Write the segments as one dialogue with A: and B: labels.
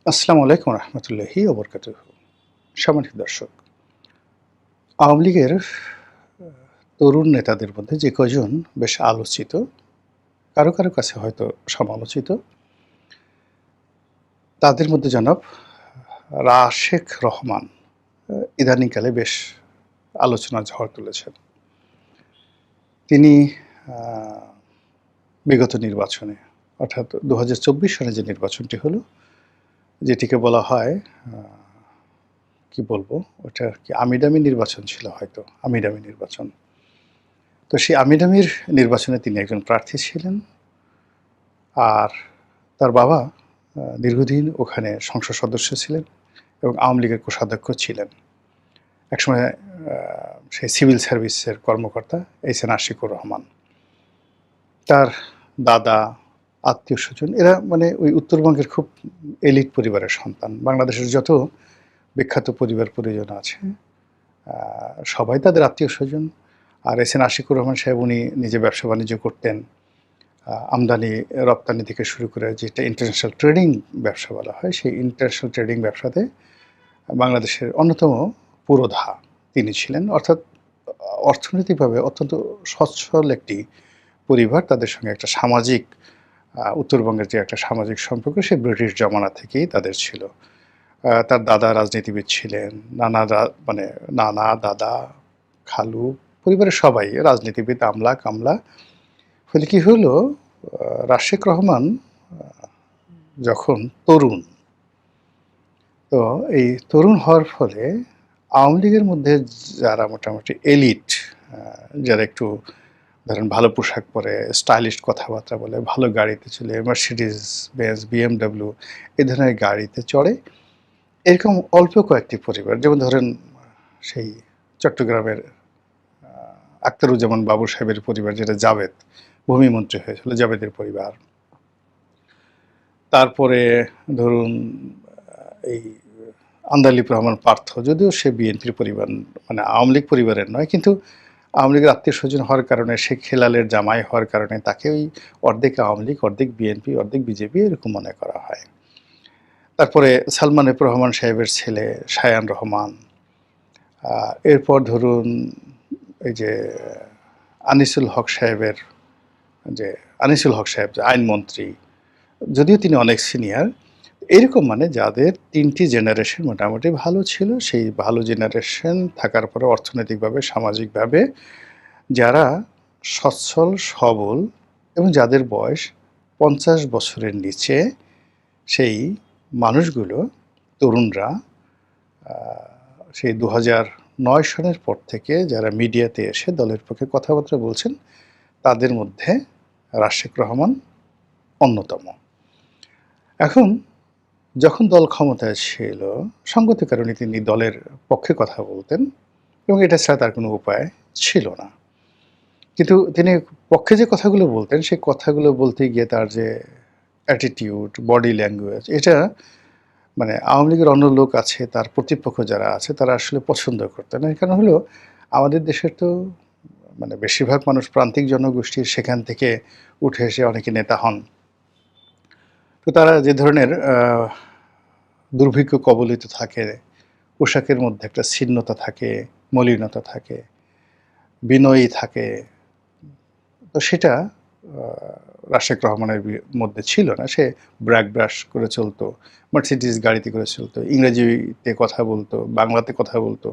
A: আসসালামু আলাইকুম রহমতুল্লাহি ওবরকাতুহ। সম্মানিত দর্শক, আওয়ামী লীগের তরুণ নেতাদের মধ্যে যে কয়জন বেশ আলোচিত, কারো কাছে হয়তো সমালোচিত, তাদের মধ্যে জনাব রাশেক রহমান ইদানীংকালে বেশ আলোচনার ঝড় তুলেছেন। তিনি আ বিগত নির্বাচনে অর্থাৎ ২০২৪ সনে যে নির্বাচনটি হলো, যেটিকে বলা হয় কি বলবো? ওটা কি আমিডামি নির্বাচন ছিল হয়তো, আমিডামি নির্বাচন। তো সেই আমিডামির নির্বাচনে তিনি একজন প্রার্থী ছিলেন। আর তার বাবা দীর্ঘদিন ওখানে সংসদ সদস্য ছিলেন এবং আওয়ামী লীগের কোষাধ্যক্ষ ছিলেন। একসময় আ সেই সিভিল সার্ভিসের কর্মকর্তা এইচ.এন. আশিকুর রহমান। তার দাদা, আত্মীয়স্বজন এরা মানে ওই উত্তরবঙ্গের খুব এলিট পরিবারের সন্তান। বাংলাদেশের যত বিখ্যাত পরিবার-পরিজন আছে আ সবাই তাদের আত্মীয়স্বজন। আর এইচ.এন. আশিকুর রহমান সাহেব উনি নিজে ব্যবসা-বাণিজ্য করতেন। আমদানি রপ্তানি থেকে শুরু করে যেটা ইন্টারন্যাশনাল ট্রেডিং ব্যবসা বলা হয়, সেই ইন্টারন্যাশনাল ট্রেডিং ব্যবসাতে বাংলাদেশের অন্যতম পুরোধা তিনি ছিলেন। অর্থাৎ অর্থনৈতিকভাবে অত্যন্ত সচ্ছল একটি পরিবার। তাদের সঙ্গে একটা সামাজিক উত্তরবঙ্গের যে একটা সামাজিক সম্পর্ক সে ব্রিটিশ জমানা থেকেই তাদের ছিল। তার দাদা রাজনীতিবিদ ছিলেন। মানে নানা, দাদা, খালু পরিবারের সবাই রাজনীতিবিদ, আমলা-কামলা। ফলে কি হলো, রাশেক রহমান আ যখন তরুণ, তো এই তরুণ হওয়ার ফলে আওয়ামী লীগের মধ্যে যারা মোটামুটি এলিট, আ যারা একটু ধরেন ভালো পোশাক পরে, স্টাইলিশ কথাবার্তা বলে, ভালো গাড়িতে চলে, মার্সিডিজ বেঞ্জ, বিএমডব্লিউ এ ধরনের গাড়িতে চড়ে, এরকম অল্প কয়েকটি পরিবার যেমন ধরেন সেই চট্টগ্রামের আ আখতারুজ্জামান বাবু সাহেবের পরিবার যেটা জাভেদ, ভূমিমন্ত্রী হয়েছিল জাভেদের পরিবার। তারপরে ধরুন এই আন্দালিব রহমান পার্থ, যদিও সে বিএনপির পরিবার মানে আওয়ামী লীগ পরিবারের নয়, কিন্তু আওয়ামী লীগের আত্মীয়স্বজন হওয়ার কারণে, শেখ হেলালের জামাই হওয়ার কারণে তাকে ওই অর্ধেক আওয়ামী লীগ, অর্ধেক বিএনপি, অর্ধেক বিজেপি এরকম মনে করা হয়। তারপরে সালমান এফ রহমান সাহেবের ছেলে শায়ান রহমান। আ এরপর ধরুন এই যে আনিসুল হক সাহেবের যে আনিসুল হক সাহেব যে আইনমন্ত্রী, যদিও তিনি অনেক সিনিয়র, এরকম মানে যাদের ৩ টি জেনারেশন মোটামুটি ভালো ছিল, সেই ভালো জেনারেশন থাকার পরে অর্থনৈতিকভাবে, সামাজিকভাবে যারা সচ্ছল, সবল এবং যাদের বয়স ৫০ বছরের নিচে, সেই মানুষগুলো, তরুণরা আ সেই ২০০৯ সনের পর থেকে যারা মিডিয়াতে এসে দলের পক্ষে কথাবার্তা বলছেন, তাদের মধ্যে রাশেক রহমান অন্যতম। এখন যখন দল ক্ষমতায় ছিল, সঙ্গত কারণে তিনি দলের পক্ষে কথা বলতেন এবং এটা ছাড়া তার কোনো উপায় ছিল না। কিন্তু তিনি পক্ষে যে কথাগুলো বলতেন, সেই কথাগুলো বলতে গিয়ে তার যে অ্যাটিটিউড, বডি ল্যাঙ্গুয়েজ, এটা মানে আওয়ামী লীগের অন্য লোক আছে, তার প্রতিপক্ষ যারা আছে, তারা আসলে পছন্দ করতেন না। এর কারণ হলো আমাদের দেশের তো মানে বেশিরভাগ মানুষ প্রান্তিক জনগোষ্ঠীর, সেখান থেকে উঠে এসে অনেকে নেতা হন। তো তারা যে ধরনের দুর্ভিক্ষ কবলিত থাকে, পোশাকের মধ্যে একটা ছিন্নতা থাকে, মলিনতা থাকে, বিনয়ী থাকে। তো সেটা আ রাশেক রহমানের মধ্যে ছিল না। সে ব্র্যাগ ব্রাশ করে চলতো, মার্সিডিজ গাড়িতে করে চলতো, ইংরেজিতে কথা বলতো, বাংলাতে কথা বলতো।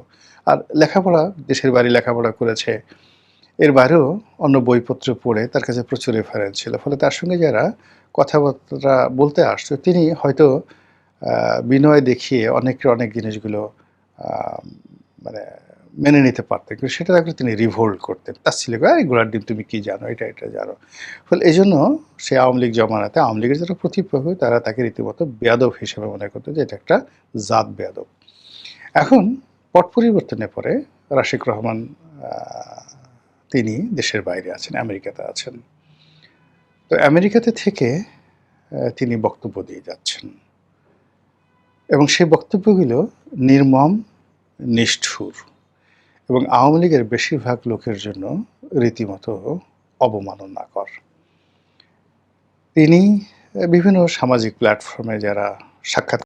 A: আর লেখাপড়া, দেশের বাইরে লেখাপড়া করেছে। এর বাইরেও অন্য বইপত্র পড়ে তার কাছে প্রচুর রেফারেন্স ছিল। ফলে তার সঙ্গে যারা কথাবার্তা বলতে আসতো, তিনি হয়তো আ বিনয় দেখিয়ে অনেক জিনিসগুলো আ মানে মেনে নিতে পারতেন। কিন্তু সেটা দেখলে তিনি রিভোল্ট করতেন। তাচ্ছিল্য করে, "এই ঘোড়ার ডিম তুমি কি জানো? এটা জানো।" ফলে এজন্য সে আওয়ামী লীগ জমানাতে আওয়ামী লীগের যারা প্রতিপক্ষ তারা তাকে রীতিমতো বেয়াদব হিসেবে মনে করত যে এটা একটা জাত বেয়াদব। এখন পট পরিবর্তনের পরে রাশিক রহমান আ তিনি দেশের বাইরে আছেন, আমেরিকাতে আছেন। তো আমেরিকাতে থেকে তিনি বক্তব্য দিয়ে যাচ্ছেন এবং সেই বক্তব্যগুলো নির্মম, নিষ্ঠুর এবং আওয়ামী লীগের বেশিরভাগ লোকের জন্য রীতিমতো অবমাননাকর। তিনি বিভিন্ন সামাজিক প্ল্যাটফর্মে যারা সাক্ষাৎ